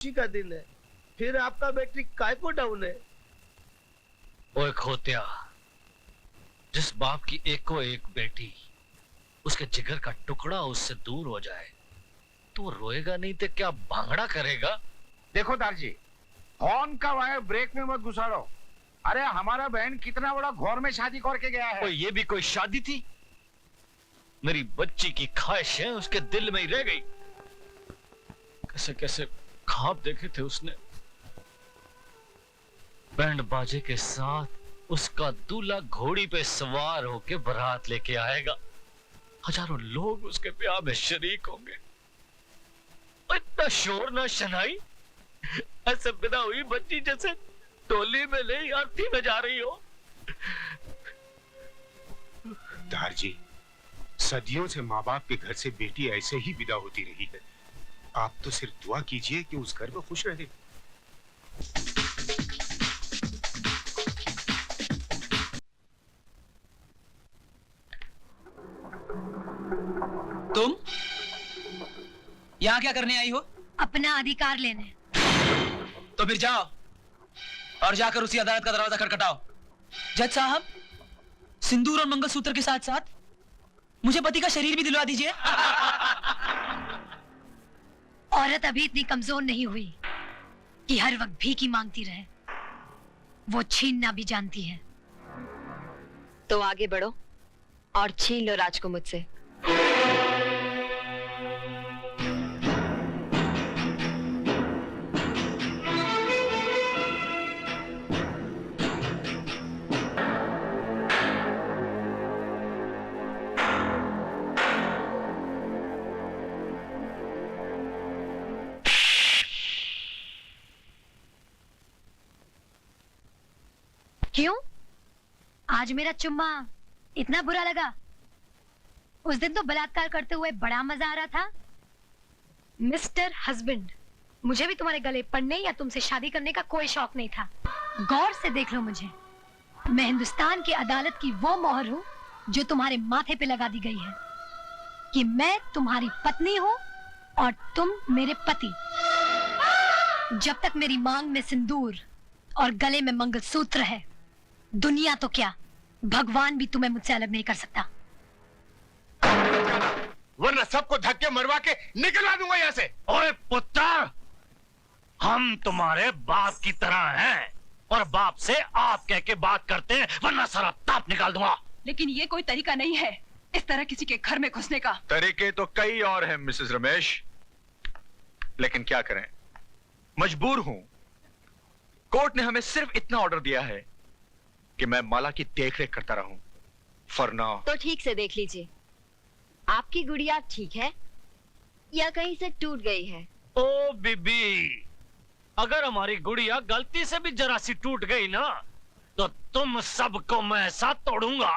खुशी का दिन है, फिर आपका बैटरी काय को डाउन है? ओए खोतिया, जिस बाप की एको एक बेटी उसके जिगर का टुकड़ा उससे दूर हो जाए तो वो रोएगा नहीं तो क्या भांगड़ा करेगा? देखो दारजी, हॉर्न का वायर ब्रेक में मत घुसाड़ो। अरे हमारा बहन कितना बड़ा घौर में शादी करके गया है। ये भी कोई शादी थी? मेरी बच्ची की ख्वाहिशें उसके दिल में ही रह गई। कैसे कैसे ख्वाब देखे थे उसने। बैंड बाजे के साथ उसका दूल्हा घोड़ी पे सवार होके बारात लेके आएगा। हजारों लोग उसके ब्याह में शरीक होंगे। इतना शोर ना शनाई, ऐसे बिना हुई बच्ची जैसे टोली में ले आरती में जा रही हो। दारजी, सदियों से माँ बाप के घर से बेटी ऐसे ही विदा होती रही है। आप तो सिर्फ दुआ कीजिए कि उस घर में खुश रहे। तुम यहाँ क्या करने आई हो? अपना अधिकार लेने। तो फिर जाओ और जाकर उसी अदालत का दरवाजा खटखटाओ। जज साहब, सिंदूर और मंगलसूत्र के साथ साथ मुझे पति का शरीर भी दिलवा दीजिए। औरत अभी इतनी कमजोर नहीं हुई कि हर वक्त भीख ही मांगती रहे। वो छीनना भी जानती है। तो आगे बढ़ो और छीन लो राज को मुझसे। क्यों? आज मेरा चुम्मा इतना बुरा लगा? उस दिन तो बलात्कार करते हुए बड़ा मजा आ रहा था। मिस्टर हस्बैंड, मुझे भी तुम्हारे गले पड़ने या तुमसे शादी करने का कोई शौक नहीं था। गौर से देख लो मुझे। मैं हिंदुस्तान की अदालत की वो मोहर हूँ जो तुम्हारे माथे पे लगा दी गई है कि मैं तुम्हारी पत्नी हूँ और तुम मेरे पति। जब तक मेरी मांग में सिंदूर और गले में मंगलसूत्र है, दुनिया तो क्या, भगवान भी तुम्हें मुझसे अलग नहीं कर सकता। वरना सबको धक्के मरवा के निकलवा दूंगा यहाँ से। ओए पुत्र, हम तुम्हारे बाप की तरह हैं और बाप से आप कह के बात करते हैं, वरना सारा ताप निकाल दूंगा। लेकिन ये कोई तरीका नहीं है इस तरह किसी के घर में घुसने का। तरीके तो कई और हैं मिसेस रमेश, लेकिन क्या करें, मजबूर हूं। कोर्ट ने हमें सिर्फ इतना ऑर्डर दिया है कि मैं माला की देखरेख करता रहूं। For now. तो ठीक से देख लीजिए, आपकी गुड़िया ठीक है या कहीं से टूट गई है? ओ बीबी, अगर हमारी गुड़िया गलती से भी जरा सी टूट गई ना तो तुम सबको मैं साथ तोड़ूंगा,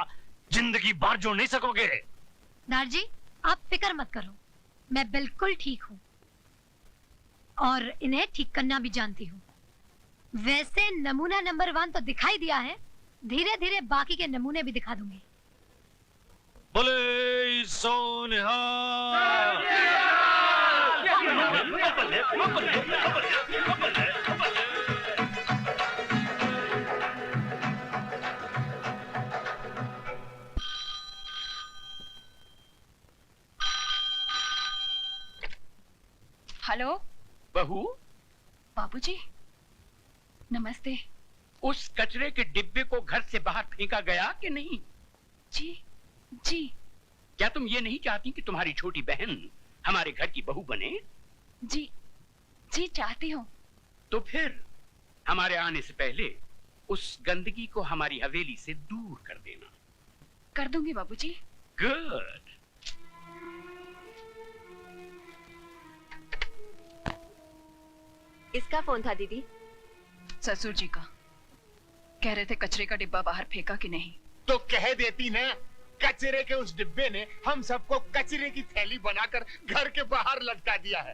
जिंदगी भर जोड़ नहीं सकोगे। दारजी, आप फिक्र मत करो, मैं बिल्कुल ठीक हूँ और इन्हें ठीक करना भी जानती हूँ। वैसे नमूना नंबर 1 तो दिखाई दिया है, धीरे धीरे बाकी के नमूने भी दिखा दूंगी। बोले सोनिहा। हेलो बहू, बाबूजी, नमस्ते। उस कचरे के डिब्बे को घर से बाहर फेंका गया कि नहीं? जी जी। क्या तुम ये नहीं चाहती कि तुम्हारी छोटी बहन हमारे घर की बहू बने? जी जी चाहती हूँ। तो फिर हमारे आने से पहले उस गंदगी को हमारी हवेली से दूर कर देना। कर दूंगी बाबूजी। गुड। किसका फोन था दीदी? ससुर जी का। कह रहे थे कचरे का डिब्बा बाहर फेंका कि नहीं। तो कह देती ना, कचरे के उस डिब्बे ने हम सबको कचरे की थैली बनाकर घर के बाहर लटका दिया है।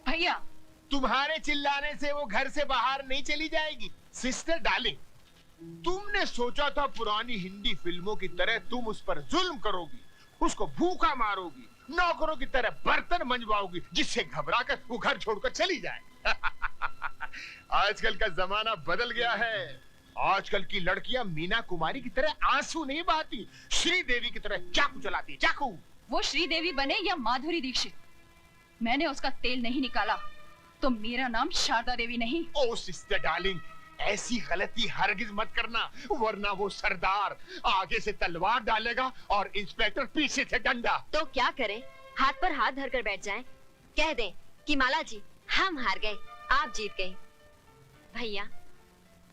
भैया, तुम्हारे चिल्लाने से वो घर से बाहर नहीं चली जाएगी। सिस्टर डार्लिंग, तुमने सोचा था पुरानी हिंदी फिल्मों की तरह तुम उस पर जुल्म करोगी, उसको भूखा मारोगी, नौकरों की तरह बर्तन मंजवाओगी, जिससे घबराकर वो घर छोड़कर चली जाए। आजकल का जमाना बदल गया है। आजकल की लड़कियां मीना कुमारी की तरह आंसू नहीं बहाती, श्रीदेवी की तरह चाकू चलाती, चाकू। वो श्रीदेवी बने या माधुरी दीक्षित, मैंने उसका तेल नहीं निकाला तो मेरा नाम शारदा देवी नहीं। ओ सिस्टर डार्लिंग, ऐसी गलती हरगिज मत करना, वरना वो सरदार आगे से तलवार डालेगा और इंस्पेक्टर पीछे से डंडा। तो क्या करें, हाथ पर हाथ धरकर बैठ जाएं? कह दें कि माला जी हम हार गए, आप जीत गई। भैया,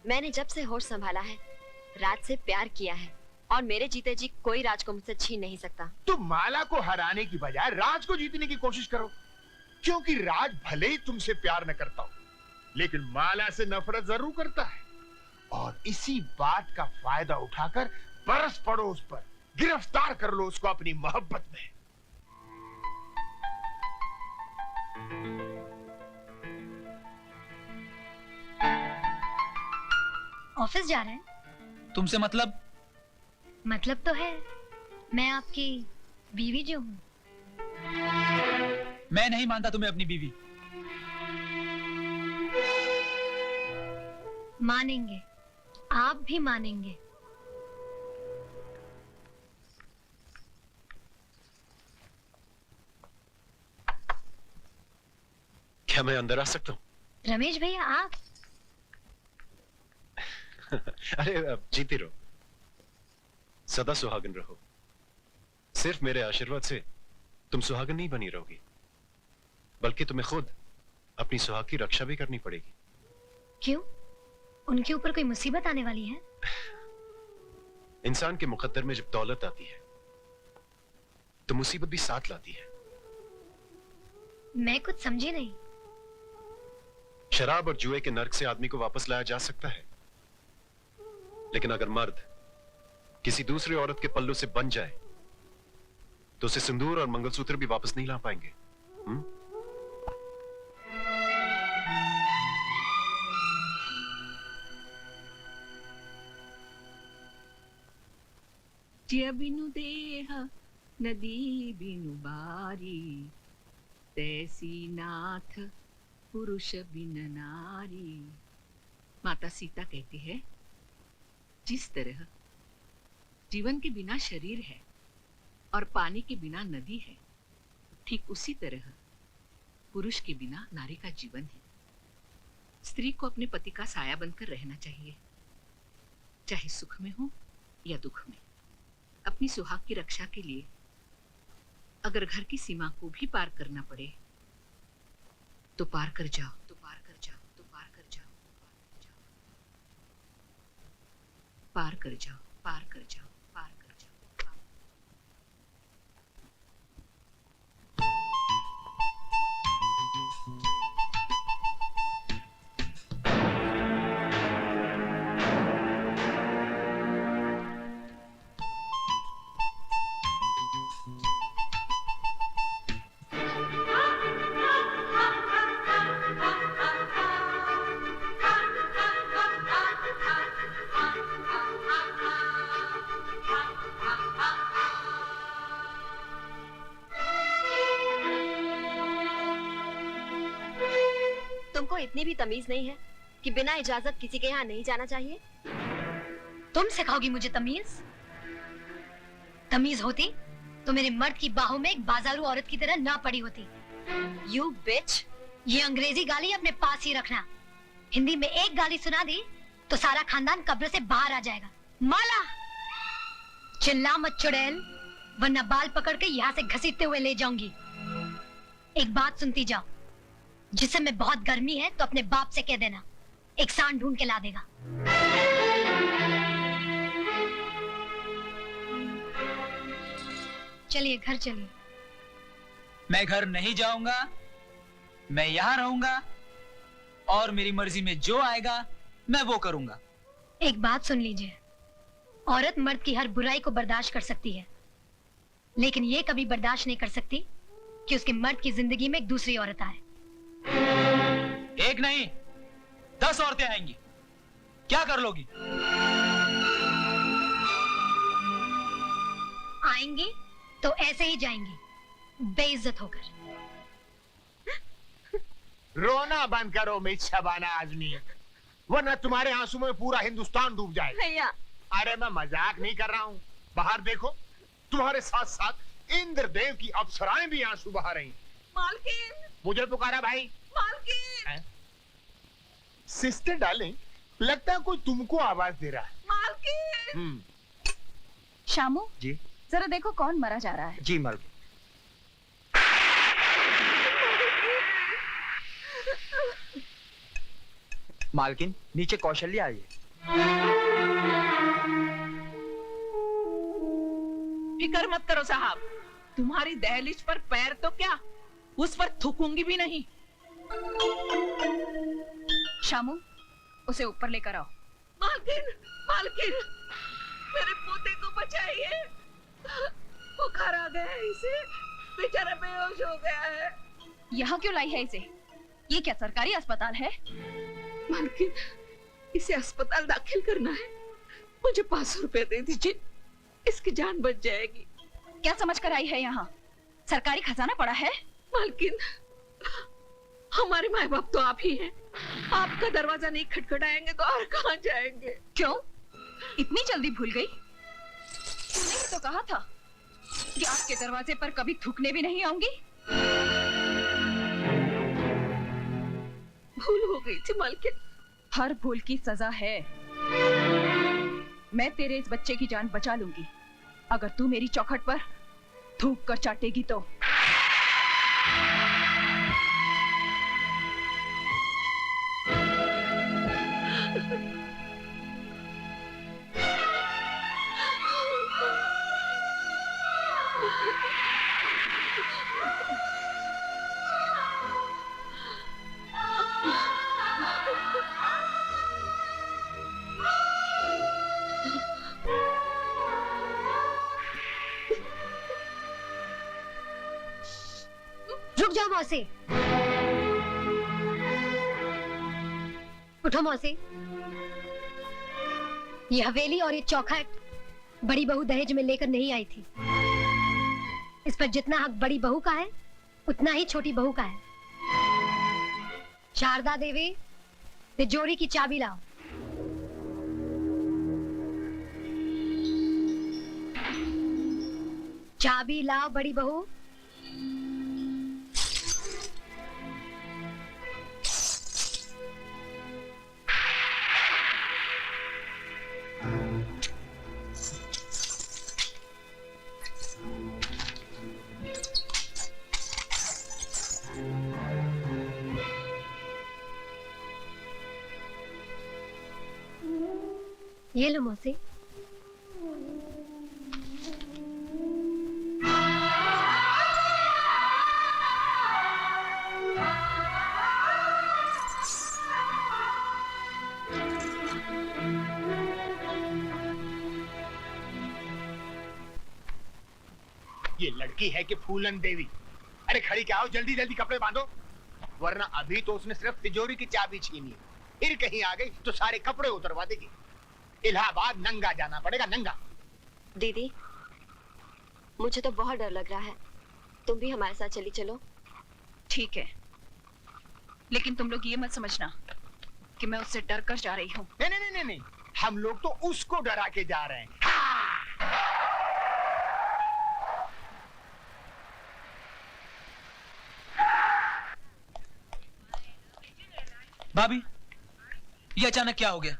मैंने जब से होश संभाला है राज से प्यार किया है और मेरे जीते जी कोई राज को मुझसे छीन नहीं सकता। तुम माला को हराने की बजाय राज को जीतने की कोशिश करो, क्योंकि राज भले ही तुमसे प्यार न करता हो लेकिन माला से नफरत जरूर करता है, और इसी बात का फायदा उठाकर बरस पड़ो उस पर, गिरफ्तार कर लो उसको अपनी मोहब्बत में। ऑफिस जा रहे हैं? तुमसे मतलब? मतलब तो है, मैं आपकी बीवी जो हूँ। मैं नहीं मानता तुम्हें अपनी बीवी। मानेंगे, आप भी मानेंगे। क्या मैं अंदर आ सकता हूँ? रमेश भैया आप? अरे जीती रहो, सदा सुहागन रहो। सिर्फ मेरे आशीर्वाद से तुम सुहागन नहीं बनी रहोगी, बल्कि तुम्हें खुद अपनी सुहाग की रक्षा भी करनी पड़ेगी। क्यों? उनके ऊपर कोई मुसीबत आने वाली है? इंसान के मुकद्दर में जब दौलत आती है तो मुसीबत भी साथ लाती है। मैं कुछ समझी नहीं। शराब और जुए के नर्क से आदमी को वापस लाया जा सकता है, लेकिन अगर मर्द किसी दूसरी औरत के पल्लू से बन जाए तो उसे सिंदूर और मंगलसूत्र भी वापस नहीं ला पाएंगे। ज्य बिनु देह नदी बिनु बारी, तैसी नाथ पुरुष बिन नारी। माता सीता कहती है, जिस तरह जीवन के बिना शरीर है और पानी के बिना नदी है, ठीक उसी तरह पुरुष के बिना नारी का जीवन है। स्त्री को अपने पति का साया बनकर रहना चाहिए, चाहे सुख में हो या दुख में। अपनी सुहाग की रक्षा के लिए अगर घर की सीमा को भी पार करना पड़े तो पार कर जाओ, तो पार कर जाओ, तो पार कर जाओ, पार कर जाओ, पार कर जाओ, पार कर जाओ, पार। तुमको इतनी भी तमीज नहीं है कि बिना इजाजत किसी के यहाँ नहीं जाना चाहिए? तुम सिखाओगी मुझे तमीज? तमीज होती तो मेरे मर्द की बाहों में एक बाजारू औरत की तरह ना पड़ी होती। You bitch! ये अंग्रेजी गाली अपने पास ही रखना। हिंदी में एक गाली सुना दी तो सारा खानदान कब्र से बाहर आ जाएगा। माला, चिल्ला मत चुड़ैल, वरना बाल पकड़ के यहाँ से घसीटते हुए ले जाऊंगी। एक बात सुनती जाओ, जिससे में बहुत गर्मी है तो अपने बाप से कह देना, एक सांड ढूंढ के ला देगा। चलिए घर चलिए। मैं घर नहीं जाऊंगा, मैं यहां रहूंगा और मेरी मर्जी में जो आएगा मैं वो करूंगा। एक बात सुन लीजिए, औरत मर्द की हर बुराई को बर्दाश्त कर सकती है, लेकिन ये कभी बर्दाश्त नहीं कर सकती कि उसके मर्द की जिंदगी में एक दूसरी औरत आए। एक नहीं 10 औरतें आएंगी, क्या कर लोगी? आएंगी तो ऐसे ही जाएंगी, बेइज्जत होकर। रोना बंद करो मिस शबाना आजमी, वरना तुम्हारे आंसू में पूरा हिंदुस्तान डूब जाएगा। भैया अरे मैं मजाक नहीं कर रहा हूँ, बाहर देखो, तुम्हारे साथ साथ इंद्रदेव की अप्सराएं भी आंसू बहा रही। मालकिन, मुझे पुकारा भाई। मालकिन, सिस्टर डार्लिंग, लगता है कोई तुमको आवाज दे रहा है। मालकिन। शामू जी जरा देखो कौन मरा जा रहा है। जी मालकिन। मालकिन नीचे कौशल्या आई है। फिक्र मत करो साहब, तुम्हारी दहलीज पर पैर तो क्या, उस पर थूकूंगी भी नहीं। शामू उसे ऊपर लेकर आओ। मालकिन, मालकिन, मेरे पोते को बचाइए, बुखार आ गया है इसे, बेचारा बेहोश हो गया है। यहाँ क्यों लाई है इसे? ये क्या सरकारी अस्पताल है? मालकिन, इसे अस्पताल दाखिल करना है, मुझे 500 रुपए दे दीजिए, इसकी जान बच जाएगी। क्या समझ कर आई है यहाँ? सरकारी खजाना पड़ा है। मालकिन, हमारे माँ बाप तो आप ही हैं, आपका दरवाजा नहीं खटखटाएंगे तो और कहाँ जाएंगे? क्यों इतनी जल्दी भूल गई? तूने ही तो कहा था कि आपके दरवाजे पर कभी थूकने भी नहीं आऊंगी। भूल हो गई थी मालकिन। हर भूल की सजा है। मैं तेरे इस बच्चे की जान बचा लूंगी अगर तू मेरी चौखट पर थूक कर चाटेगी तो। रुक जाओ मौसी, उठो मौसी। ये हवेली और ये चौखट बड़ी बहू दहेज में लेकर नहीं आई थी। इस पर जितना हक बड़ी बहू का है उतना ही छोटी बहू का है। शारदा देवी, तिजोरी की चाबी लाओ। चाबी लाओ बड़ी बहू। ये लो मौसी। ये लड़की है कि फूलन देवी? अरे खड़ी क्या हो, जल्दी जल्दी कपड़े बांधो, वरना अभी तो उसने सिर्फ तिजोरी की चाबी छीनी है, फिर कहीं आ गई तो सारे कपड़े उतरवा देगी। इलाहाबाद नंगा जाना पड़ेगा, नंगा। दीदी, मुझे तो बहुत डर लग रहा है, तुम भी हमारे साथ चली चलो। ठीक है, लेकिन तुम लोग ये मत समझना कि मैं उससे डर कर जा रही हूँ। नहीं नहीं नहीं नहीं, हम लोग तो उसको डरा के जा रहे हैं। भाभी, ये अचानक क्या हो गया?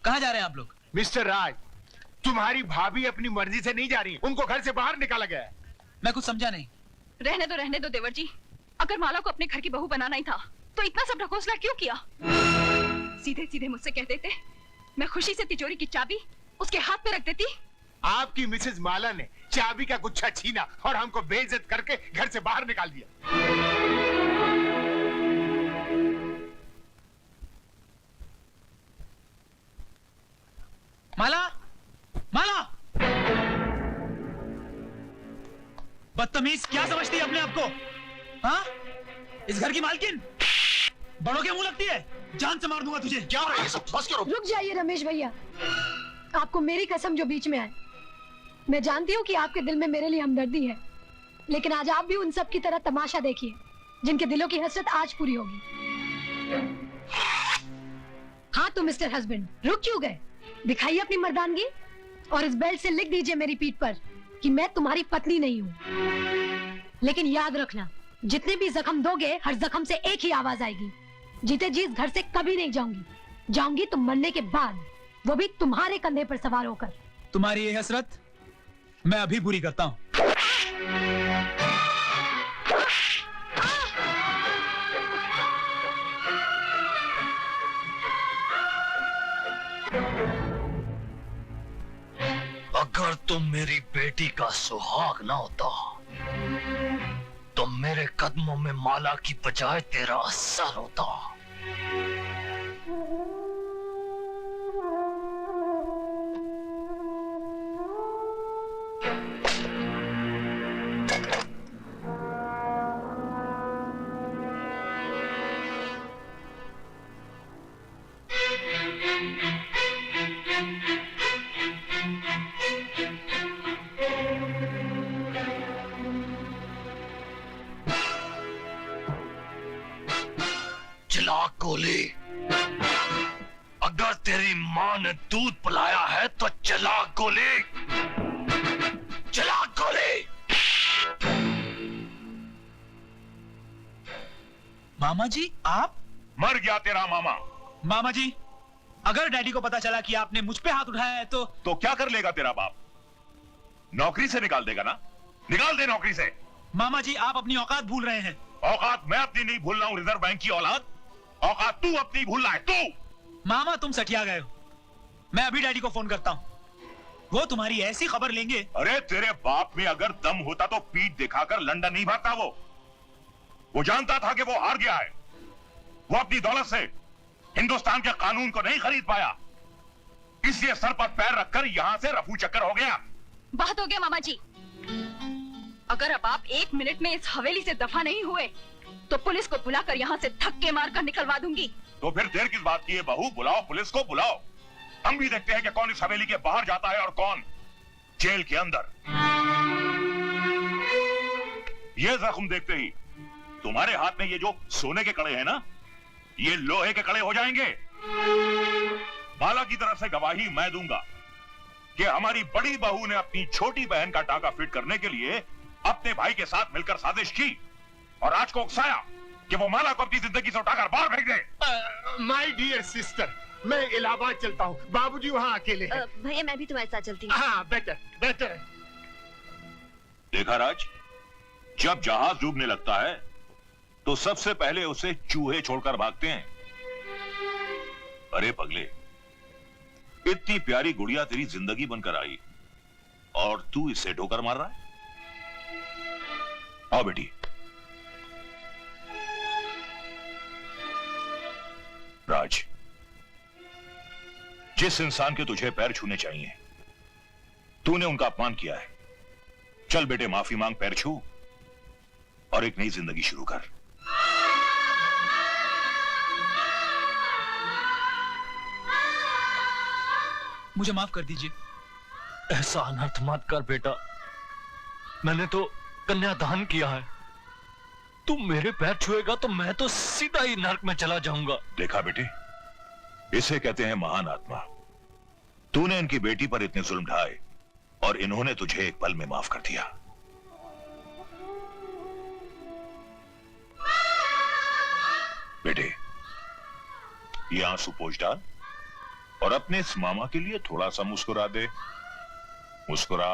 कहाँ जा रहे हैं आप लोग? मिस्टर राज, तुम्हारी भाभी अपनी मर्जी से नहीं जा रही, उनको घर से बाहर निकाला गया है। मैं कुछ समझा नहीं। रहने दो देवर जी। अगर माला को अपने घर की बहू बनाना ही था तो इतना सब ढकोसला क्यों किया? सीधे सीधे मुझसे कह देते, मैं खुशी से तिजोरी की चाबी उसके हाथ में रख देती। आपकी मिसेज माला ने चाबी का गुच्छा छीना और हमको बेइज्जत करके घर से बाहर निकाल दिया। माला, माला, बदतमीज, क्या समझती है अपने आप को? हाँ? इस घर की मालकिन बड़ों के मुंह लगती है, जान से मार दूंगा तुझे। क्या हो रहा है ये सब? बस करो। रुक जाइए रमेश भैया, आपको मेरी कसम जो बीच में आए। मैं जानती हूँ कि आपके दिल में मेरे लिए हमदर्दी है, लेकिन आज आप भी उन सब की तरह तमाशा देखिए। जिनके दिलों की हसरत आज पूरी होगी। हाँ तो मिस्टर हस्बैंड, रुक क्यों गए? दिखाइए अपनी मर्दानगी और इस बेल्ट से लिख दीजिए मेरी पीठ पर कि मैं तुम्हारी पत्नी नहीं हूँ। लेकिन याद रखना, जितने भी जख्म दोगे, हर जख्म से एक ही आवाज आएगी, जीते जी इस घर से कभी नहीं जाऊंगी। जाऊंगी तो मरने के बाद, वो भी तुम्हारे कंधे पर सवार होकर। तुम्हारी ये हसरत मैं अभी पूरी करता हूँ। अगर तुम मेरी बेटी का सुहाग ना होता तो मेरे कदमों में माला की बजाय तेरा सर होता। चला गोली, अगर तेरी माँ ने दूध पिलाया है तो चला गोली, चला गोली। मामा जी आप? मर गया तेरा मामा। मामा जी, अगर डैडी को पता चला कि आपने मुझ पे हाथ उठाया है तो क्या कर लेगा तेरा बाप? नौकरी से निकाल देगा ना? निकाल दे नौकरी से। मामा जी, आप अपनी औकात भूल रहे हैं। औकात मैं अपनी नहीं भूल रहा हूँ, रिजर्व बैंक की औलाद। औकात तू अपनी भूल रहा है, तू। मामा तुम सठिया गए हो। मैं अभी डैडी को फोन करता हूँ, वो तुम्हारी ऐसी खबर लेंगे। अरे तेरे बाप में अगर दम होता तो पीठ दिखाकर लंदन नहीं भागता। वो जानता था कि वो हार गया है। वो अपनी दौलत से हिंदुस्तान के कानून को नहीं खरीद पाया, इसलिए सर पर पैर रखकर यहां से रफू चक्कर हो गया। बहुत हो गया मामा जी। अगर अब आप 1 मिनट में इस हवेली से दफा नहीं हुए तो पुलिस को बुलाकर यहाँ से धक्के मारकर निकलवा दूंगी। तो फिर देर किस बात की है बहू? बुलाओ, पुलिस को बुलाओ। हम भी देखते हैं कि कौन इस हवेली के बाहर जाता है और कौन जेल के अंदर। ये जख्म देखते ही तुम्हारे हाथ में ये जो सोने के कड़े हैं ना, ये लोहे के कड़े हो जाएंगे। माला की तरफ से गवाही मैं दूंगा कि हमारी बड़ी बहू ने अपनी छोटी बहन का टाका फिट करने के लिए अपने भाई के साथ मिलकर साजिश की और राज को उकसाया कि वो माला को अपनी जिंदगी से उठाकर बाहर फेंक दे। माय डियर सिस्टर, मैं इलाहाबाद चलता हूँ, बाबूजी वहाँ अकेले हैं। भैया मैं भी तुम्हारे साथ चलती हूँ। हाँ बेटर बेटर। देखा राज, जब जहाज डूबने लगता है तो सबसे पहले उसे चूहे छोड़कर भागते हैं। अरे पगले, इतनी प्यारी गुड़िया तेरी जिंदगी बनकर आई और तू इससे ठोकर मार रहा है। आओ बेटी। राज, जिस इंसान के तुझे पैर छूने चाहिए तूने उनका अपमान किया है। चल बेटे, माफी मांग, पैर छू और एक नई जिंदगी शुरू कर। मुझे माफ कर दीजिए। ऐसा अनर्थ मत कर बेटा, मैंने तो कन्यादान किया है। तू मेरे पैर छुएगा तो मैं तो सीधा ही नरक में चला जाऊंगा। देखा बेटे, इसे कहते हैं महान आत्मा। तूने इनकी बेटी पर इतने जुल्म ढाए और इन्होंने तुझे एक पल में माफ कर दिया। बेटे, ये आंसू पोंछ डाल और अपने इस मामा के लिए थोड़ा सा मुस्कुरा दे। मुस्कुरा।